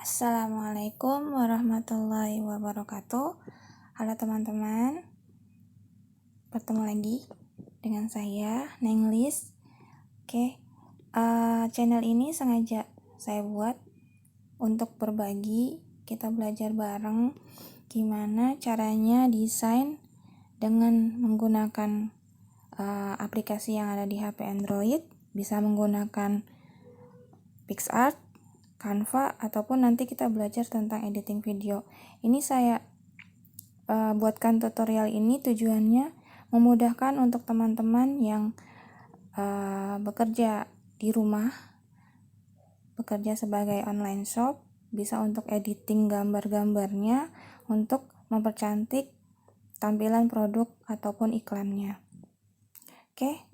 Assalamualaikum warahmatullahi wabarakatuh. Halo teman-teman, bertemu lagi dengan saya, Neng Lis. Channel ini sengaja saya buat untuk berbagi, kita belajar bareng gimana caranya desain dengan menggunakan aplikasi yang ada di HP Android, bisa menggunakan PicsArt, Canva, ataupun nanti kita belajar tentang editing video. Ini saya buatkan tutorial ini tujuannya memudahkan untuk teman-teman yang bekerja di rumah, bekerja sebagai online shop, bisa untuk editing gambar-gambarnya, untuk mempercantik tampilan produk ataupun iklannya.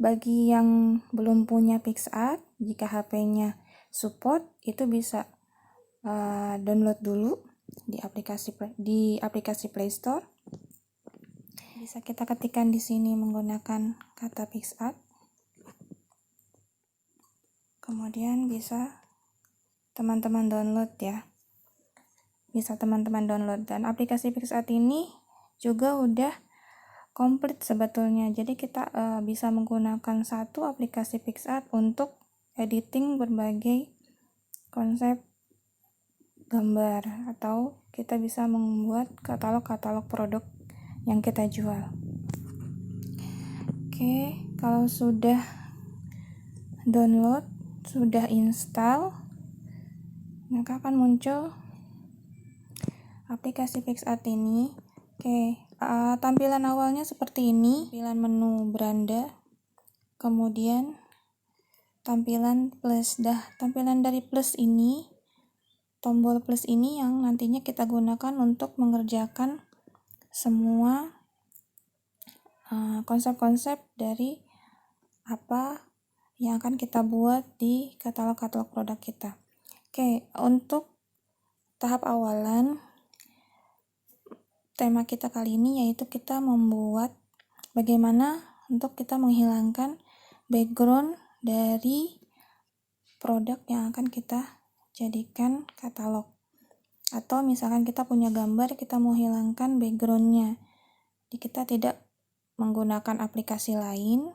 Bagi yang belum punya PicsArt, jika HP-nya support, itu bisa download dulu di aplikasi Play Store. Bisa kita ketikkan di sini menggunakan kata PicsArt. Kemudian bisa teman-teman download ya. Bisa teman-teman download, dan aplikasi PicsArt ini juga udah komplit sebetulnya. Jadi kita bisa menggunakan satu aplikasi PicsArt untuk editing berbagai konsep gambar, atau kita bisa membuat katalog-katalog produk yang kita jual. Kalau sudah download, sudah install, maka akan muncul aplikasi PicsArt ini. Tampilan awalnya seperti ini, tampilan menu beranda, kemudian tampilan plus. Tampilan dari plus ini, tombol plus ini yang nantinya kita gunakan untuk mengerjakan semua konsep-konsep dari apa yang akan kita buat di katalog-katalog produk kita. Untuk tahap awalan, tema kita kali ini yaitu kita membuat bagaimana untuk kita menghilangkan background dari produk yang akan kita jadikan katalog. Atau misalkan kita punya gambar, kita mau hilangkan backgroundnya, kita tidak menggunakan aplikasi lain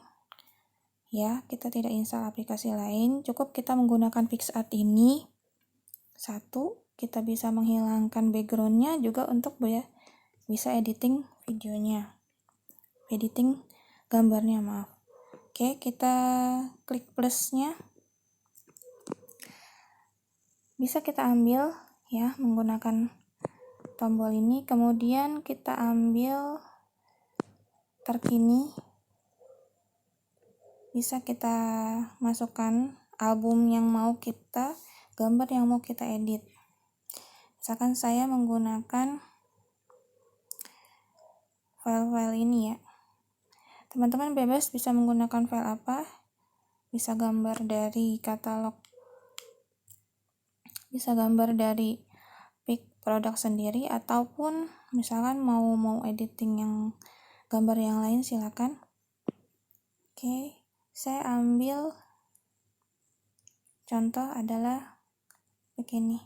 ya, kita tidak install aplikasi lain, cukup kita menggunakan PicsArt ini. Satu, kita bisa menghilangkan backgroundnya, juga untuk bisa editing videonya, editing gambarnya, maaf. Kita klik plusnya, bisa kita ambil ya menggunakan tombol ini, kemudian kita ambil terkini, bisa kita masukkan album yang mau kita, gambar yang mau kita edit. Misalkan saya menggunakan file-file ini ya, teman-teman bebas bisa menggunakan file apa, bisa gambar dari katalog, bisa gambar dari produk sendiri, ataupun misalkan mau editing yang gambar yang lain, silakan. Saya ambil contoh adalah begini.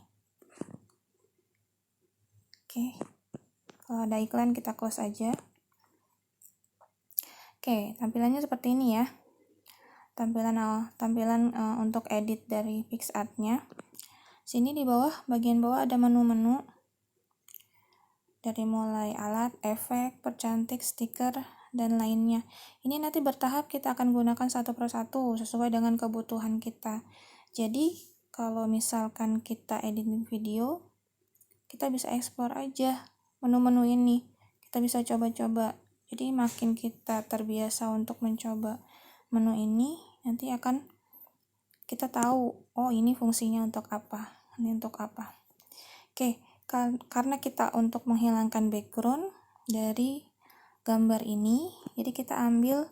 Kalau ada iklan kita close aja. Tampilannya seperti ini ya. Tampilan untuk edit dari PicsArt-nya. Sini di bawah, bagian bawah ada menu-menu. Dari mulai alat, efek, percantik, stiker, dan lainnya. Ini nanti bertahap kita akan gunakan satu persatu sesuai dengan kebutuhan kita. Jadi kalau misalkan kita editing video, kita bisa ekspor aja menu-menu ini, kita bisa coba-coba. Jadi makin kita terbiasa untuk mencoba menu ini, nanti akan kita tahu, oh ini fungsinya untuk apa, ini untuk apa. Karena kita untuk menghilangkan background dari gambar ini, jadi kita ambil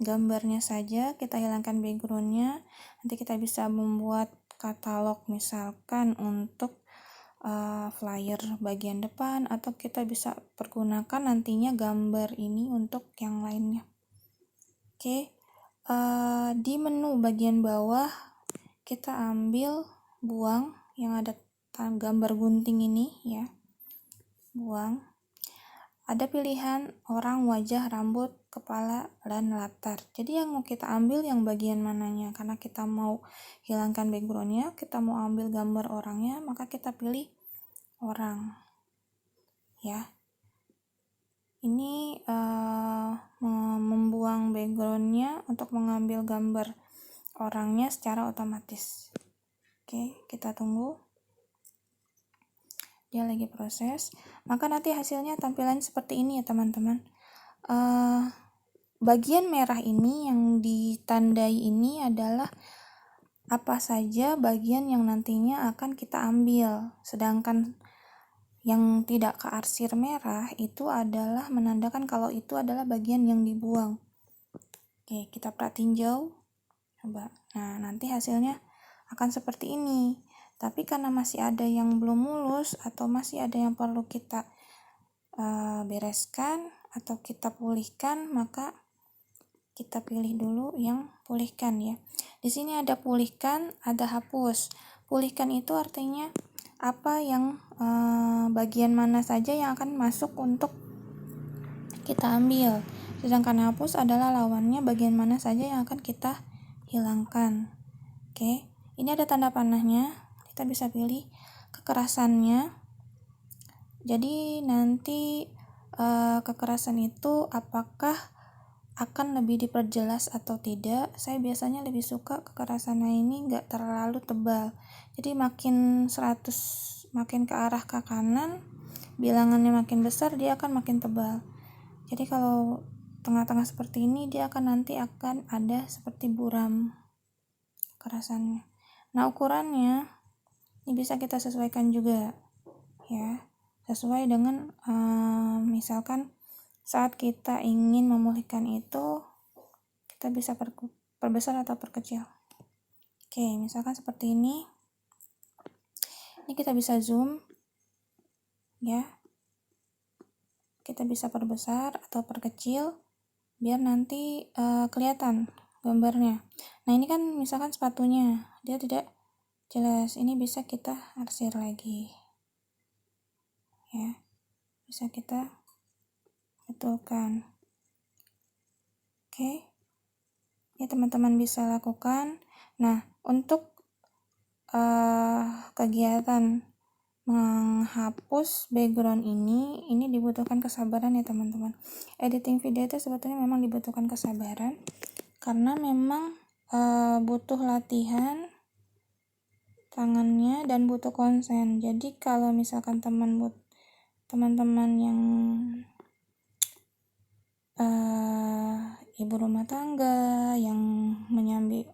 gambarnya saja, kita hilangkan backgroundnya. Nanti kita bisa membuat katalog, misalkan untuk flyer bagian depan, atau kita bisa pergunakan nantinya gambar ini untuk yang lainnya. Di menu bagian bawah kita ambil buang yang ada gambar gunting ini ya, buang. Ada pilihan orang, wajah, rambut, kepala, dan latar. Jadi yang mau kita ambil yang bagian mananya, karena kita mau hilangkan backgroundnya, kita mau ambil gambar orangnya, maka kita pilih orang ya. Ini membuang backgroundnya untuk mengambil gambar orangnya secara otomatis. Oke, kita tunggu. Dia lagi proses, maka nanti hasilnya tampilan seperti ini ya teman-teman. Bagian merah ini yang ditandai ini adalah apa saja bagian yang nantinya akan kita ambil, sedangkan yang tidak kearsir merah itu adalah menandakan kalau itu adalah bagian yang dibuang. Oke, kita perhatiin jauh, coba. Nah, nanti hasilnya akan seperti ini. Tapi karena masih ada yang belum mulus atau masih ada yang perlu kita bereskan atau kita pulihkan, maka kita pilih dulu yang pulihkan ya. Di sini ada pulihkan, ada hapus. Pulihkan itu artinya apa yang bagian mana saja yang akan masuk untuk kita ambil. Sedangkan hapus adalah lawannya, bagian mana saja yang akan kita hilangkan. Oke, ini ada tanda panahnya. Kita bisa pilih kekerasannya. Jadi nanti kekerasan itu apakah akan lebih diperjelas atau tidak. Saya biasanya lebih suka kekerasannya ini nggak terlalu tebal. Jadi makin makin ke arah ke kanan, bilangannya makin besar, dia akan makin tebal. Jadi kalau tengah-tengah seperti ini, dia nanti akan ada seperti buram kekerasannya. Nah, ukurannya ini bisa kita sesuaikan juga ya, sesuai dengan misalkan saat kita ingin memulihkan itu, kita bisa perbesar atau perkecil. Oke, misalkan seperti ini. Ini kita bisa zoom ya. Kita bisa perbesar atau perkecil biar nanti kelihatan gambarnya. Nah, ini kan misalkan sepatunya, dia tidak jelas. Ini bisa kita arsir lagi. Ya. Bisa kita betulkan. Oke. Ya, teman-teman bisa lakukan. Nah, untuk kegiatan menghapus background ini dibutuhkan kesabaran ya teman-teman. Editing video itu sebetulnya memang dibutuhkan kesabaran karena memang butuh latihan tangannya dan butuh konsen. Jadi kalau misalkan teman-teman yang ibu rumah tangga yang menyambi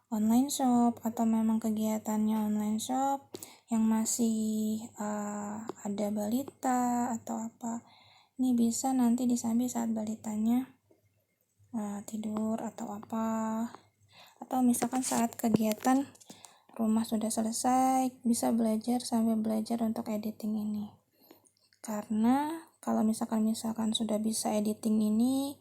online shop atau memang kegiatannya online shop yang masih ada balita atau apa, ini bisa nanti disambi saat balitanya tidur atau apa, atau misalkan saat kegiatan rumah sudah selesai, bisa belajar sambil belajar untuk editing ini. Karena kalau misalkan sudah bisa editing ini,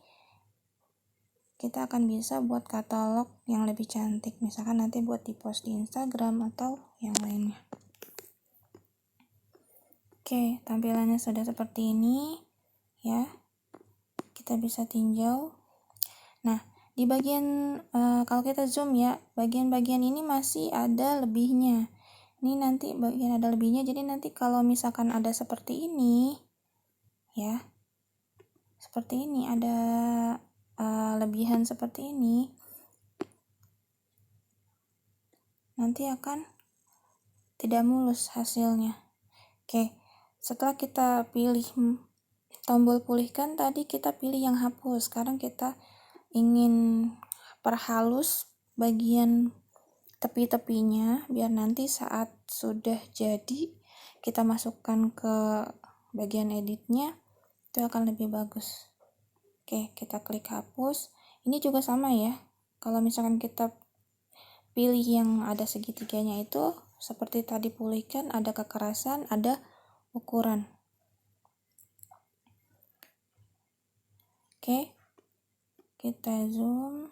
kita akan bisa buat katalog yang lebih cantik, misalkan nanti buat di post di Instagram atau yang lainnya. Oke, tampilannya sudah seperti ini ya. Kita bisa tinjau. Nah, di bagian kalau kita zoom ya, bagian-bagian ini masih ada lebihnya. Ini nanti bagian ada lebihnya, jadi nanti kalau misalkan ada seperti ini ya, seperti ini ada lebihan seperti ini, nanti akan tidak mulus hasilnya. Oke, setelah kita pilih tombol pulihkan, tadi kita pilih yang hapus. Sekarang kita ingin perhalus bagian tepi-tepinya biar nanti saat sudah jadi kita masukkan ke bagian editnya, itu akan lebih bagus. Oke, kita klik hapus. Ini juga sama ya. Kalau misalkan kita pilih yang ada segitiganya itu, seperti tadi pulihkan, ada kekerasan, ada ukuran. Oke, kita zoom.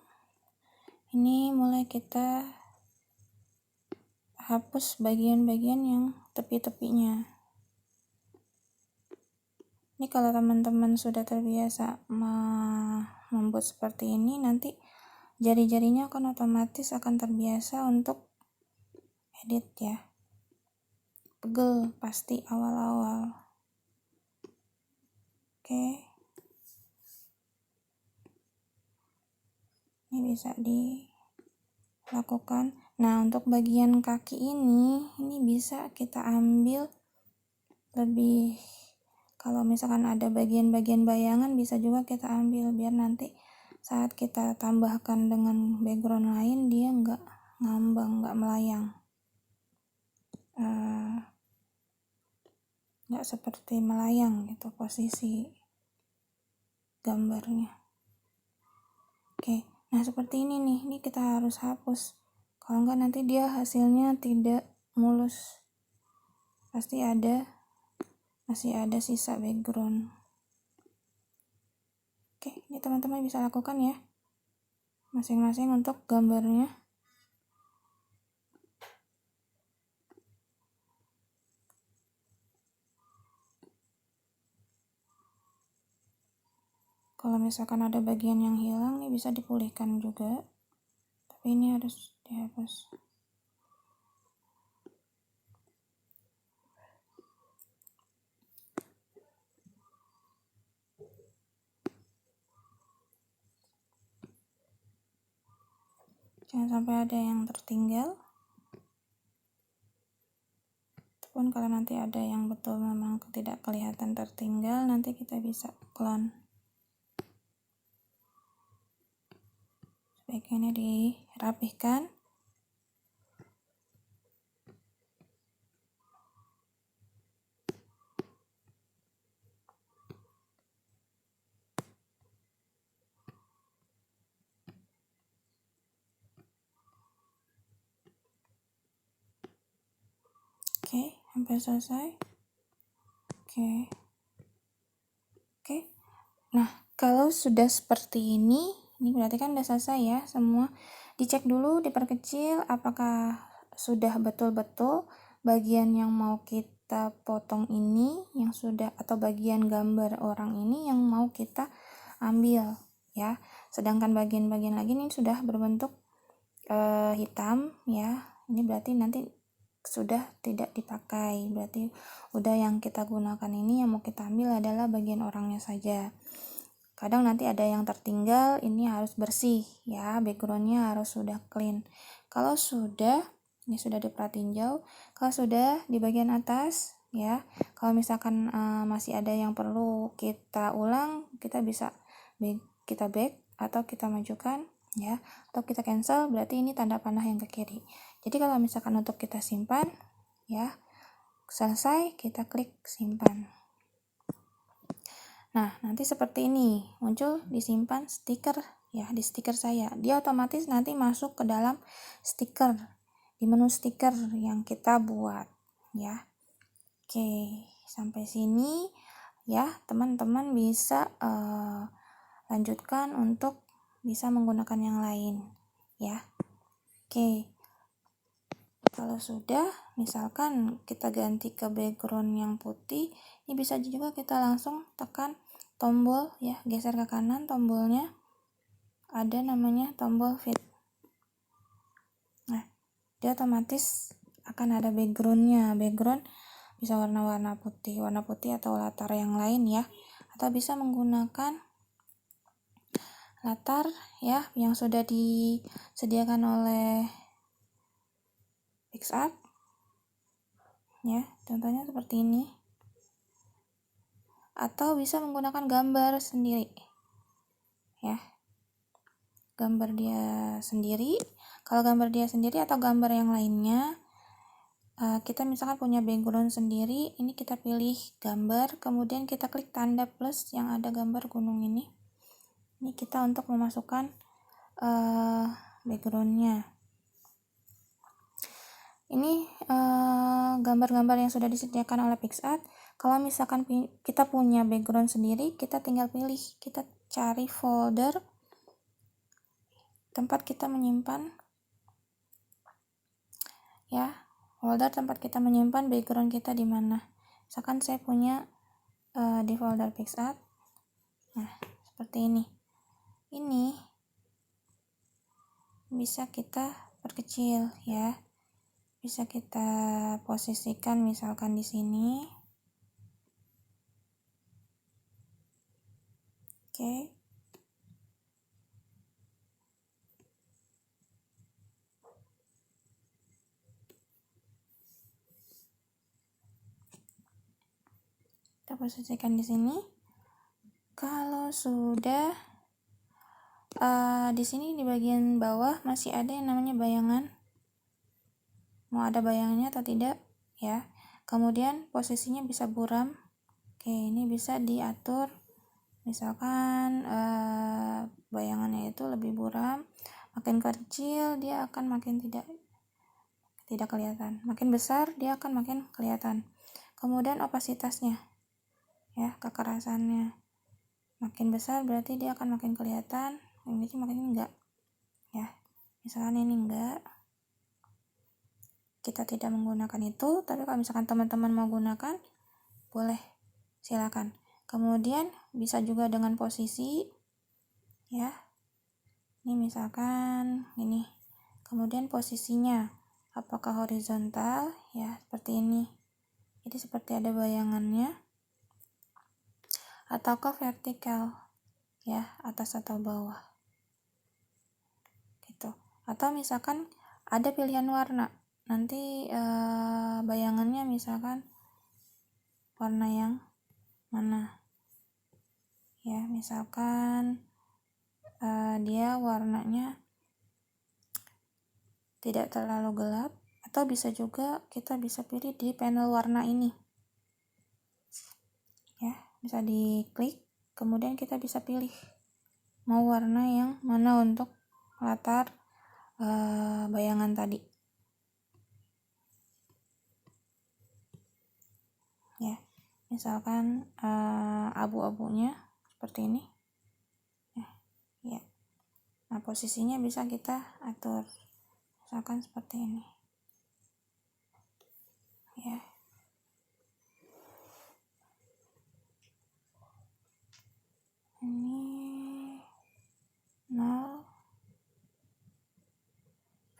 Ini mulai kita hapus bagian-bagian yang tepi-tepinya. Ini kalau teman-teman sudah terbiasa membuat seperti ini, nanti jari-jarinya otomatis akan terbiasa untuk edit ya. Pegel pasti awal-awal. Oke. Ini bisa dilakukan. Nah, untuk bagian kaki ini bisa kita ambil lebih, kalau misalkan ada bagian-bagian bayangan bisa juga kita ambil, biar nanti saat kita tambahkan dengan background lain dia nggak ngambang, nggak melayang, nggak seperti melayang gitu posisi gambarnya. Oke, nah seperti ini nih, ini kita harus hapus, kalau nggak nanti dia hasilnya tidak mulus, pasti masih ada sisa background. Oke, ini teman-teman bisa lakukan ya, masing-masing untuk gambarnya. Kalau misalkan ada bagian yang hilang nih bisa dipulihkan juga, tapi ini harus dihapus. Jangan sampai ada yang tertinggal. Ataupun kalau nanti ada yang betul memang tidak kelihatan tertinggal, nanti kita bisa clone. Sebaiknya dirapihkan. Oke, hampir selesai. Oke. Nah, kalau sudah seperti ini berarti kan udah selesai ya semua. Dicek dulu, diperkecil apakah sudah betul-betul bagian yang mau kita potong ini yang sudah, atau bagian gambar orang ini yang mau kita ambil ya. Sedangkan bagian-bagian lagi ini sudah berbentuk hitam ya. Ini berarti nanti sudah tidak dipakai, berarti udah yang kita gunakan ini yang mau kita ambil adalah bagian orangnya saja. Kadang nanti ada yang tertinggal, ini harus bersih ya, backgroundnya harus sudah clean. Kalau sudah, ini sudah diperhatiin jauh. Kalau sudah di bagian atas ya, kalau misalkan masih ada yang perlu kita ulang, kita bisa kita back atau kita majukan ya, atau kita cancel, berarti ini tanda panah yang ke kiri. Jadi kalau misalkan untuk kita simpan ya, selesai, kita klik simpan. Nah, nanti seperti ini muncul disimpan stiker ya, di stiker saya. Dia otomatis nanti masuk ke dalam stiker, di menu stiker yang kita buat ya. Oke, sampai sini ya, teman-teman bisa lanjutkan untuk bisa menggunakan yang lain ya. Oke, kalau sudah misalkan kita ganti ke background yang putih, ini bisa juga kita langsung tekan tombol ya, geser ke kanan tombolnya, ada namanya tombol fit. Nah, dia otomatis akan ada backgroundnya. Background bisa warna putih atau latar yang lain ya, atau bisa menggunakan latar ya yang sudah disediakan oleh PicsArt ya, contohnya seperti ini, atau bisa menggunakan gambar sendiri ya, gambar dia sendiri. Kalau gambar dia sendiri atau gambar yang lainnya, kita misalkan punya background sendiri, ini kita pilih gambar, kemudian kita klik tanda plus yang ada gambar gunung ini kita untuk memasukkan backgroundnya. Ini gambar-gambar yang sudah disediakan oleh PicsArt. Kalau misalkan kita punya background sendiri, kita tinggal pilih, kita cari folder tempat kita menyimpan ya, folder tempat kita menyimpan background kita di mana. Misalkan saya punya di folder PicsArt. Nah, seperti ini. Ini bisa kita perkecil ya. Bisa kita posisikan misalkan di sini. Oke. Kita posisikan di sini. Kalau sudah di sini di bagian bawah masih ada yang namanya bayangan. Mau ada bayangannya atau tidak ya. Kemudian posisinya bisa buram. Oke, ini bisa diatur. Misalkan bayangannya itu lebih buram, makin kecil dia akan makin tidak kelihatan. Makin besar dia akan makin kelihatan. Kemudian opasitasnya. Ya, kekerasannya makin besar berarti dia akan makin kelihatan, ini makin enggak ya. Misalkan ini enggak, kita tidak menggunakan itu, tapi kalau misalkan teman-teman mau gunakan boleh, silakan. Kemudian bisa juga dengan posisi ya, ini misalkan ini, kemudian posisinya apakah horizontal ya, seperti ini, jadi seperti ada bayangannya, ataukah vertikal ya, atas atau bawah gitu. Atau misalkan ada pilihan warna, nanti bayangannya misalkan warna yang mana ya, misalkan dia warnanya tidak terlalu gelap, atau bisa juga kita bisa pilih di panel warna ini ya, bisa diklik, kemudian kita bisa pilih mau warna yang mana untuk latar bayangan tadi ya. Misalkan abu-abunya seperti ini ya. Nah, posisinya bisa kita atur misalkan seperti ini ya. Ini 0,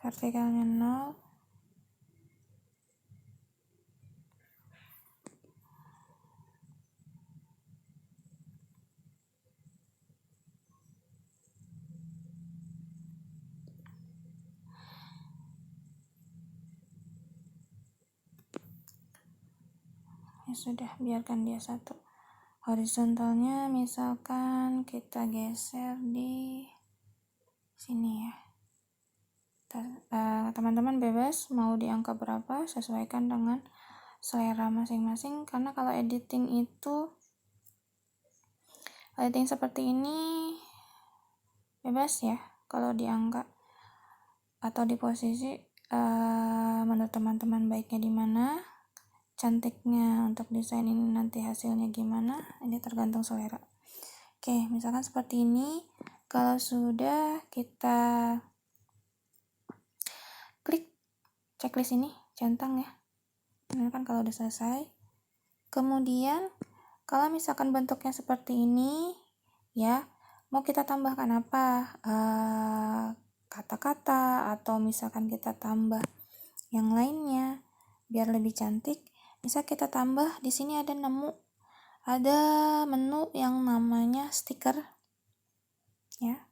vertikalnya 0, ya sudah, biarkan dia satu. Horizontalnya misalkan kita geser di sini ya. Teman-teman bebas mau di angka berapa, sesuaikan dengan selera masing-masing, karena kalau editing seperti ini bebas ya, kalau di angka atau di posisi menurut teman-teman baiknya di mana, cantiknya untuk desain ini nanti hasilnya gimana, ini tergantung selera. Oke, misalkan seperti ini. Kalau sudah, kita klik checklist ini, centang ya. Ini kan kalau udah selesai. Kemudian kalau misalkan bentuknya seperti ini ya, mau kita tambahkan apa, kata-kata atau misalkan kita tambah yang lainnya biar lebih cantik, bisa kita tambah. Di sini ada menu yang namanya stiker ya.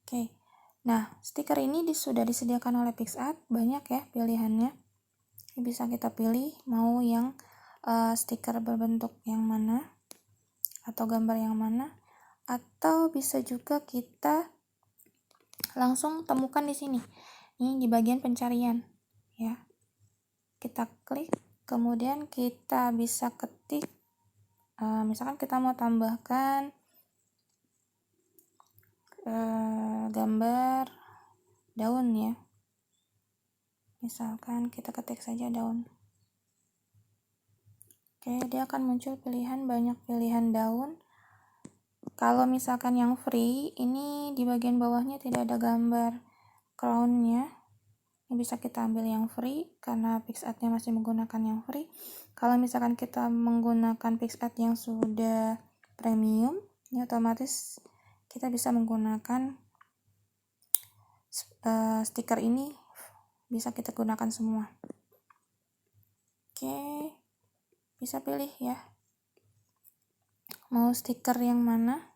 Oke, nah stiker ini sudah disediakan oleh PicsArt, banyak ya pilihannya. Bisa kita pilih mau yang stiker berbentuk yang mana atau gambar yang mana, atau bisa juga kita langsung temukan di sini. Ini di bagian pencarian ya. Kita klik, kemudian kita bisa ketik misalkan kita mau tambahkan gambar daun ya. Misalkan kita ketik saja daun. Oke, dia akan muncul banyak pilihan daun. Kalau misalkan yang free, ini di bagian bawahnya tidak ada gambar crown-nya. Ini bisa kita ambil yang free karena PicsArt-nya masih menggunakan yang free. Kalau misalkan kita menggunakan PicsArt yang sudah premium, ini otomatis kita bisa menggunakan stiker ini, bisa kita gunakan semua. Oke, bisa pilih ya, mau stiker yang mana,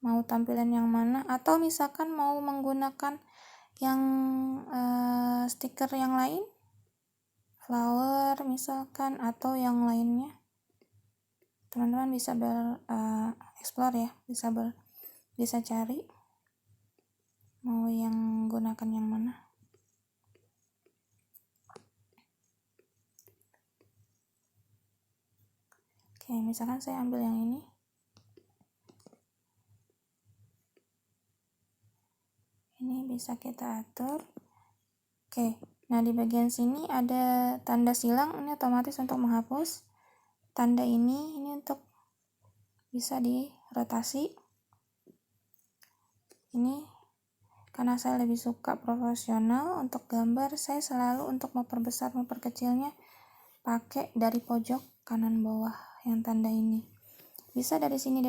mau tampilan yang mana, atau misalkan mau menggunakan yang stiker yang lain, flower misalkan, atau yang lainnya. Teman-teman bisa explore ya, bisa cari mau yang gunakan yang mana. Oke, misalkan saya ambil yang ini. Ini bisa kita atur. Oke, nah di bagian sini ada tanda silang, ini otomatis untuk menghapus. Tanda ini untuk bisa dirotasi. Ini karena saya lebih suka profesional untuk gambar, saya selalu untuk memperbesar memperkecilnya pakai dari pojok kanan bawah yang tanda ini. Bisa dari sini,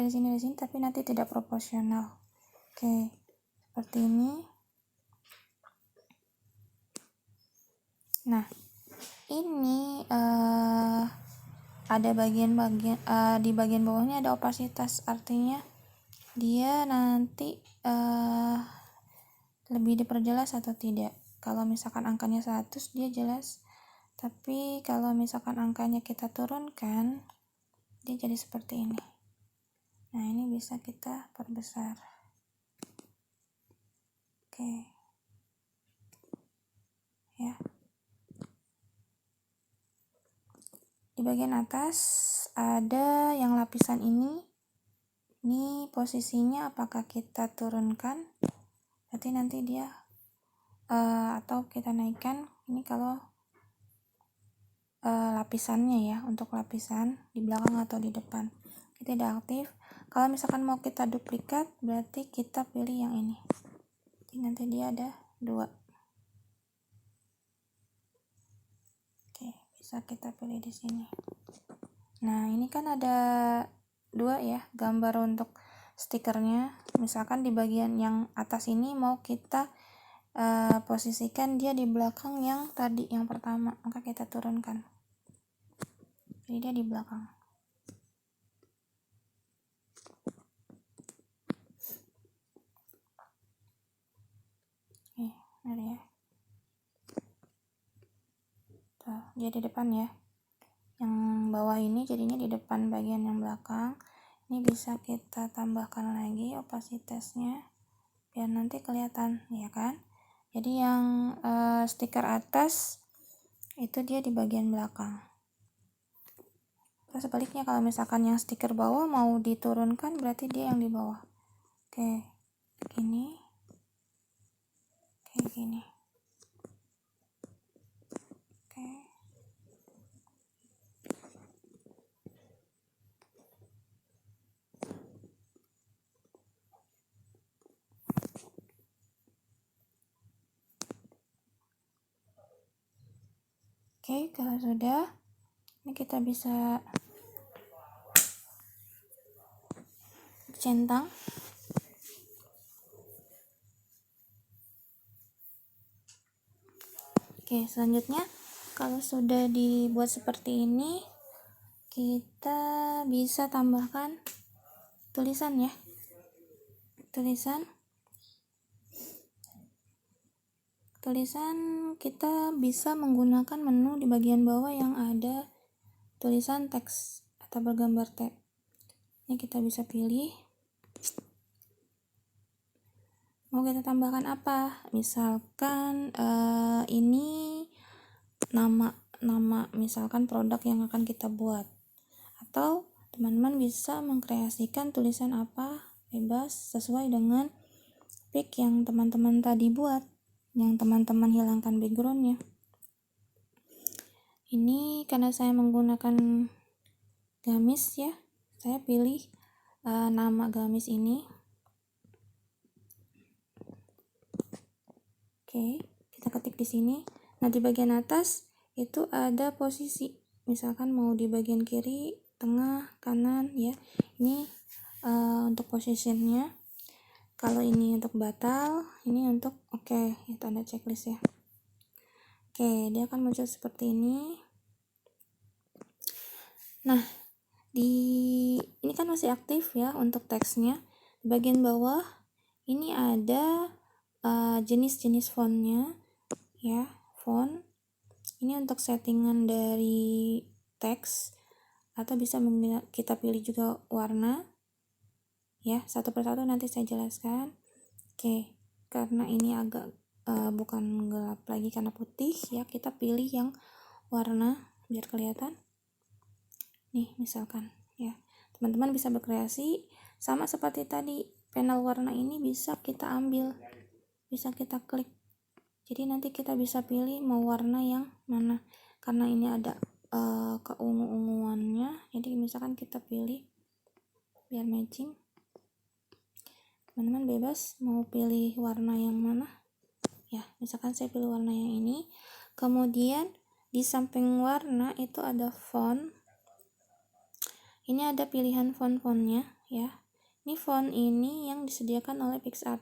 tapi nanti tidak proporsional. Oke, seperti ini. Nah, ini ada bagian-bagian di bagian bawahnya ada opasitas, artinya dia nanti lebih diperjelas atau tidak. Kalau misalkan angkanya 100 dia jelas, tapi kalau misalkan angkanya kita turunkan dia jadi seperti ini. Nah, ini bisa kita perbesar. Oke. Ya. Di bagian atas ada yang lapisan ini. Ini posisinya apakah kita turunkan? Berarti nanti dia atau kita naikkan. Ini kalau lapisannya ya, untuk lapisan di belakang atau di depan. Kita tidak aktif. Kalau misalkan mau kita duplikat, berarti kita pilih yang ini. Jadi nanti dia ada 2. Oke, bisa kita pilih di sini. Nah, ini kan ada 2 ya, gambar untuk stikernya. Misalkan di bagian yang atas ini mau kita posisikan dia di belakang yang tadi, yang pertama, maka kita turunkan. Jadi dia di belakang. Benar ya. Tuh, dia di depan ya. Yang bawah ini jadinya di depan bagian yang belakang. Ini bisa kita tambahkan lagi opasitasnya biar nanti kelihatan, ya kan? Jadi yang stiker atas itu dia di bagian belakang. Terus sebaliknya, kalau misalkan yang stiker bawah mau diturunkan, berarti dia yang di bawah. Oke, gini. Kayak gini. Oke. Oke, kalau sudah, ini kita bisa centang. Oke, selanjutnya kalau sudah dibuat seperti ini, kita bisa tambahkan tulisan ya. Tulisan kita bisa menggunakan menu di bagian bawah yang ada tulisan teks atau bergambar teks. Ini kita bisa pilih. Mau kita tambahkan apa? Misalkan ini nama misalkan produk yang akan kita buat. Atau teman-teman bisa mengkreasikan tulisan apa, bebas sesuai dengan pic yang teman-teman tadi buat, yang teman-teman hilangkan backgroundnya. Ini karena saya menggunakan gamis ya, saya pilih nama gamis ini. Oke, kita ketik di sini. Nah, di bagian atas itu ada posisi, misalkan mau di bagian kiri, tengah, kanan ya. Ini untuk positionnya. Kalau ini untuk batal, ini untuk oke, ya, tanda checklist ya. Oke, dia akan muncul seperti ini. Nah, ini kan masih aktif ya untuk teksnya. Di bagian bawah ini ada jenis-jenis fontnya ya, font. Ini untuk settingan dari teks, atau bisa kita pilih juga warna ya. Satu persatu nanti saya jelaskan. Oke, karena ini agak bukan gelap lagi karena putih ya, kita pilih yang warna biar kelihatan. Nih misalkan ya, teman-teman bisa berkreasi sama seperti tadi. Panel warna ini bisa kita ambil, bisa kita klik, jadi nanti kita bisa pilih mau warna yang mana, karena ini ada keungu-unguannya. Jadi misalkan kita pilih biar matching, teman-teman bebas mau pilih warna yang mana ya. Misalkan saya pilih warna yang ini. Kemudian di samping warna itu ada font. Ini ada pilihan font-fontnya ya. Ini font ini yang disediakan oleh PicsArt.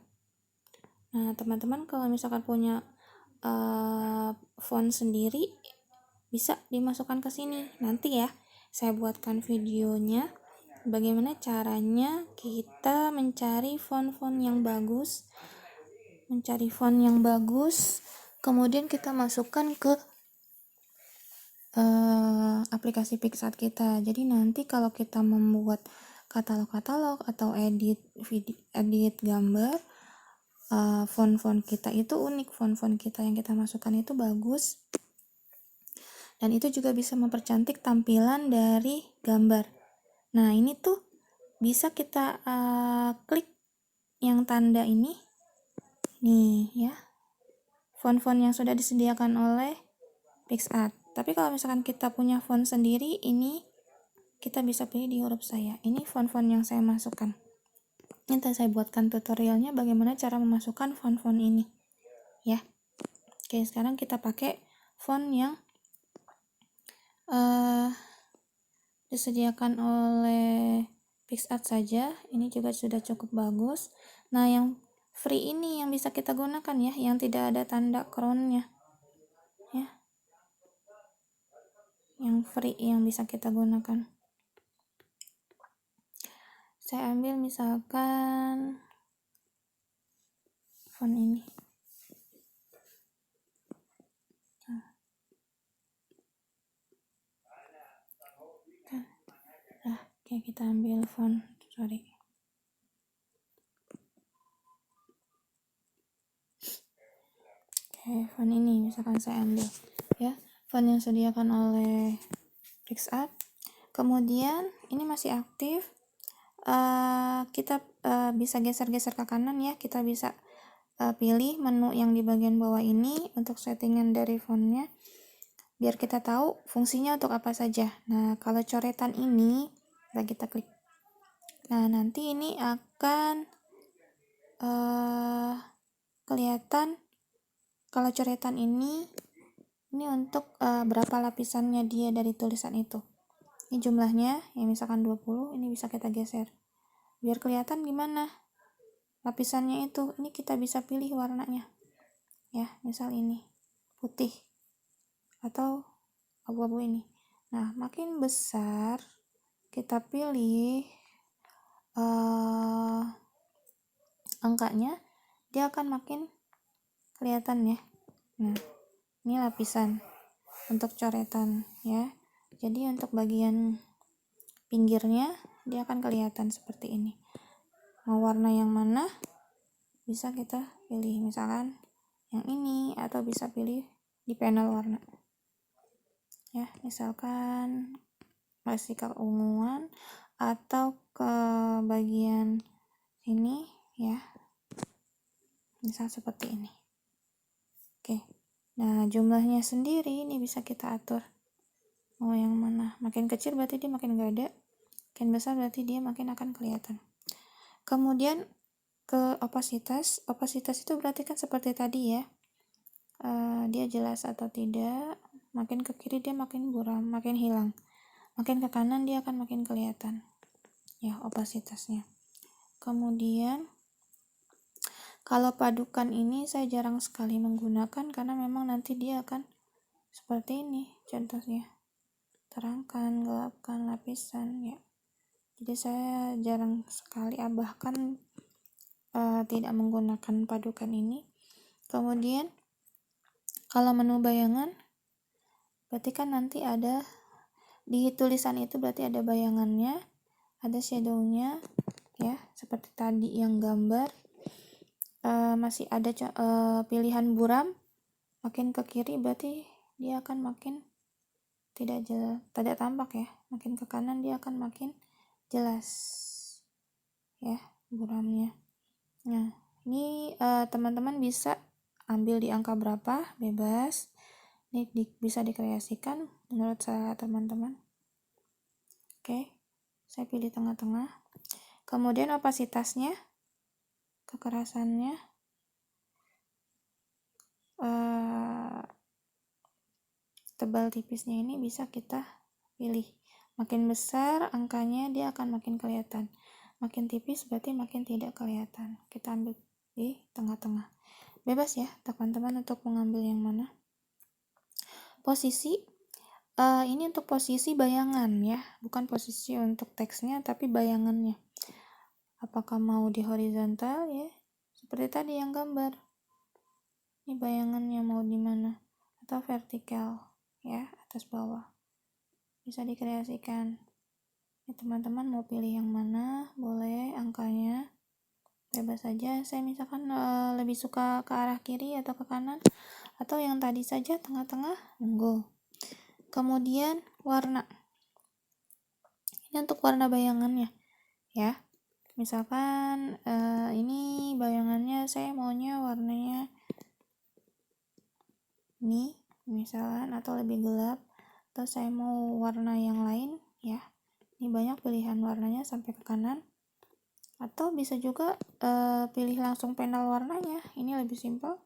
Nah, teman-teman kalau misalkan punya font sendiri bisa dimasukkan ke sini. Nanti ya saya buatkan videonya bagaimana caranya kita mencari font-font yang bagus. Kemudian kita masukkan ke aplikasi PicsArt kita. Jadi nanti kalau kita membuat katalog-katalog atau edit gambar, font-font kita itu unik, font-font kita yang kita masukkan itu bagus, dan itu juga bisa mempercantik tampilan dari gambar. Nah, ini tuh bisa kita klik yang tanda ini nih ya, font-font yang sudah disediakan oleh PicsArt. Tapi kalau misalkan kita punya font sendiri, ini kita bisa pilih di huruf saya. Ini font-font yang saya masukkan. Nanti saya buatkan tutorialnya bagaimana cara memasukkan font-font ini ya. Oke, sekarang kita pakai font yang disediakan oleh PicsArt saja. Ini juga sudah cukup bagus. Nah, yang free ini yang bisa kita gunakan ya, yang tidak ada tanda crown-nya ya. Yang free yang bisa kita gunakan. Saya ambil misalkan font ini. Oke, kita ambil font, font ini misalkan saya ambil ya, font yang disediakan oleh PicsArt. Kemudian ini masih aktif, kita bisa geser-geser ke kanan ya. Kita bisa pilih menu yang di bagian bawah ini untuk settingan dari fontnya, biar kita tahu fungsinya untuk apa saja. Nah, kalau coretan ini kita klik, nah nanti ini akan kelihatan kalau coretan ini untuk berapa lapisannya dia dari tulisan itu. Ini jumlahnya ya, misalkan 20, ini bisa kita geser biar kelihatan gimana lapisannya itu. Ini kita bisa pilih warnanya ya, misal ini putih atau abu-abu ini. Nah, makin besar kita pilih angkanya, dia akan makin kelihatan ya. Nah, ini lapisan untuk coretan ya. Jadi untuk bagian pinggirnya dia akan kelihatan seperti ini. Mau warna yang mana bisa kita pilih, misalkan yang ini, atau bisa pilih di panel warna ya, misalkan masih keunguan atau ke bagian ini ya, misal seperti ini. Oke, nah jumlahnya sendiri ini bisa kita atur mau yang mana. Makin kecil berarti dia makin gak ada, makin besar berarti dia makin akan kelihatan. Kemudian ke opasitas itu berarti kan seperti tadi ya, dia jelas atau tidak. Makin ke kiri dia makin buram, makin hilang. Makin ke kanan dia akan makin kelihatan ya opasitasnya. Kemudian kalau padukan ini saya jarang sekali menggunakan karena memang nanti dia akan seperti ini contohnya, terangkan, gelapkan, lapisan ya. Jadi saya jarang sekali, bahkan tidak menggunakan padukan ini. Kemudian kalau menu bayangan, berarti kan nanti ada di tulisan itu, berarti ada bayangannya, ada shadownya ya, seperti tadi yang gambar. Masih ada pilihan buram, makin ke kiri berarti dia akan makin tidak tampak ya, makin ke kanan dia akan makin jelas ya buramnya. Nah ini teman-teman bisa ambil di angka berapa, bebas. Ini bisa dikreasikan menurut saya teman-teman. Oke, saya pilih tengah-tengah. Kemudian opasitasnya, kekerasannya, tebal tipisnya ini bisa kita pilih. Makin besar angkanya dia akan makin kelihatan, makin tipis berarti makin tidak kelihatan. Kita ambil di tengah-tengah, bebas ya teman-teman untuk mengambil yang mana. Posisi ini untuk posisi bayangan ya, bukan posisi untuk teksnya tapi bayangannya. Apakah mau di horizontal ya, seperti tadi yang gambar ini bayangannya mau di mana, atau vertikal ya, atas bawah bisa dikreasikan ya. Teman-teman mau pilih yang mana boleh, angkanya bebas saja. Saya misalkan lebih suka ke arah kiri atau ke kanan, atau yang tadi saja tengah-tengah, monggo. Kemudian warna, ini untuk warna bayangannya ya. Misalkan ini bayangannya saya maunya warnanya ini misalkan, atau lebih gelap, atau saya mau warna yang lain ya. Ini banyak pilihan warnanya sampai ke kanan, atau bisa juga pilih langsung panel warnanya, ini lebih simpel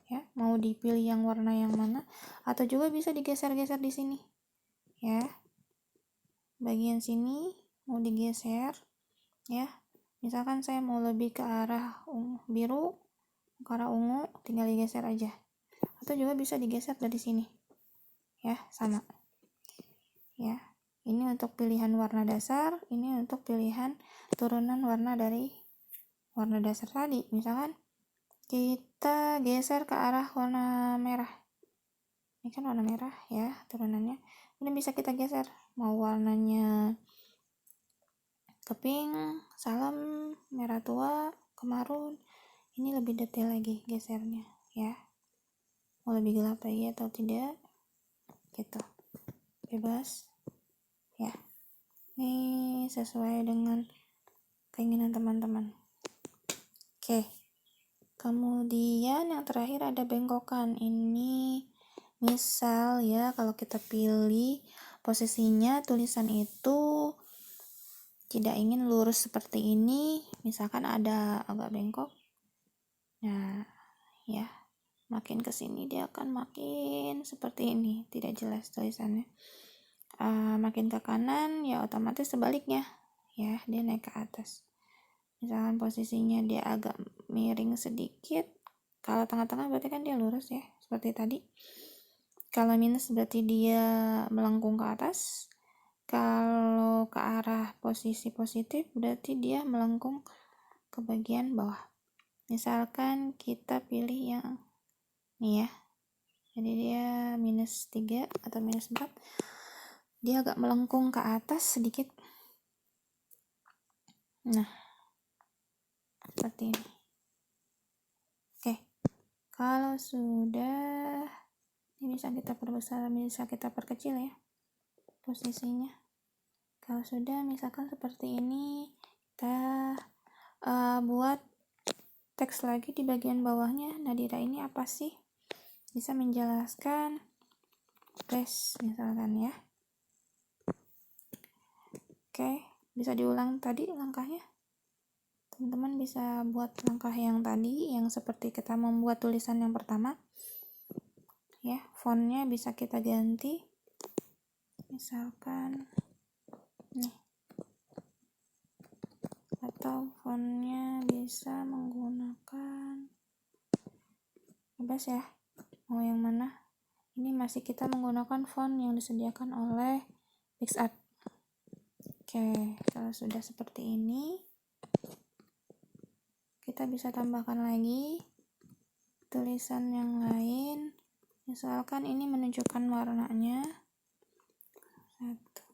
ya. Mau dipilih yang warna yang mana, atau juga bisa digeser-geser di sini ya, bagian sini mau digeser ya. Misalkan saya mau lebih ke arah biru, ke arah ungu, tinggal digeser aja, atau juga bisa digeser dari sini ya, sama ya. Ini untuk pilihan warna dasar, ini untuk pilihan turunan warna dari warna dasar tadi. Misalkan kita geser ke arah warna merah, ini kan warna merah ya turunannya, ini bisa kita geser mau warnanya ke pink, salam, merah tua, ke marun. Ini lebih detail lagi gesernya ya, mau lebih gelap lagi atau tidak gitu, bebas ya. Ini sesuai dengan keinginan teman-teman. Oke, kemudian yang terakhir ada bengkokan. Ini misal ya, kalau kita pilih posisinya tulisan itu tidak ingin lurus seperti ini, misalkan ada agak bengkok, nah ya makin kesini dia akan makin seperti ini, tidak jelas tulisannya. Makin ke kanan ya otomatis sebaliknya ya, dia naik ke atas. Misalkan posisinya dia agak miring sedikit, kalau tengah-tengah berarti kan dia lurus ya seperti tadi. Kalau minus berarti dia melengkung ke atas. Kalau ke arah posisi positif berarti dia melengkung ke bagian bawah. Misalkan kita pilih yang ini ya, jadi dia minus 3 atau minus 4, dia agak melengkung ke atas sedikit. Nah seperti ini. Oke, kalau sudah ini bisa kita perbesar, bisa kita perkecil ya posisinya. Kalau sudah misalkan seperti ini, kita buat teks lagi di bagian bawahnya. Nadira ini apa sih? Bisa menjelaskan tes misalkan ya. Oke, bisa diulang tadi langkahnya. Teman-teman bisa buat langkah yang tadi, yang seperti kita membuat tulisan yang pertama. ya. Fontnya bisa kita ganti, misalkan nih, atau fontnya bisa menggunakan bebas ya, mau yang mana. Ini masih kita menggunakan font yang disediakan oleh PicsArt. Oke, kalau sudah seperti ini, kita bisa tambahkan lagi tulisan yang lain. Misalkan ini menunjukkan warnanya. Satu.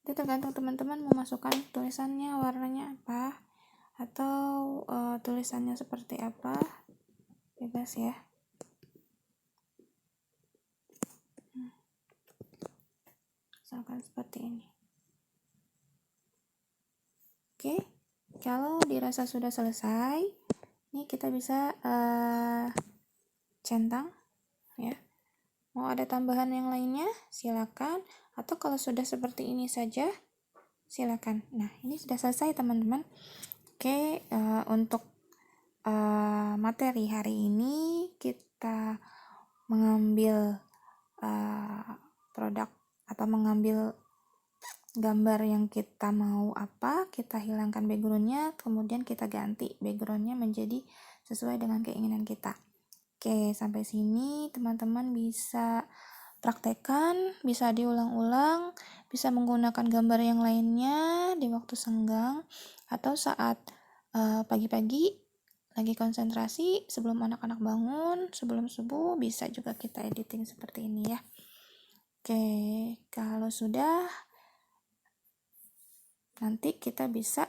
Itu tergantung teman-teman memasukkan tulisannya warnanya apa, atau tulisannya seperti apa, bebas ya. Misalkan seperti ini. Oke, kalau dirasa sudah selesai, ini kita bisa centang ya. Mau ada tambahan yang lainnya silakan, atau kalau sudah seperti ini saja silakan. Nah, ini sudah selesai teman-teman. Oke, untuk materi hari ini kita mengambil produk atau mengambil gambar yang kita mau apa, kita hilangkan backgroundnya, kemudian kita ganti backgroundnya menjadi sesuai dengan keinginan kita. Oke, sampai sini teman-teman bisa praktekkan, bisa diulang-ulang, bisa menggunakan gambar yang lainnya di waktu senggang, atau saat pagi-pagi lagi konsentrasi sebelum anak-anak bangun, sebelum subuh, bisa juga kita editing seperti ini ya. Oke, kalau sudah, nanti kita bisa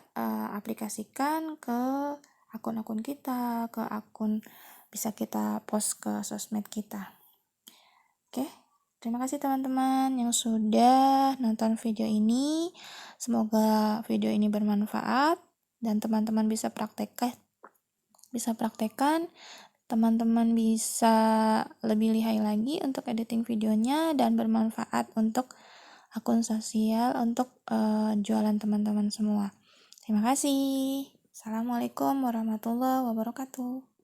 aplikasikan ke akun-akun kita, ke akun, bisa kita post ke sosmed kita. Oke, terima kasih teman-teman yang sudah nonton video ini. Semoga video ini bermanfaat dan teman-teman bisa praktekkan, teman-teman bisa lebih lihai lagi untuk editing videonya dan bermanfaat untuk akun sosial, untuk jualan teman-teman semua. Terima kasih. Assalamualaikum warahmatullahi wabarakatuh.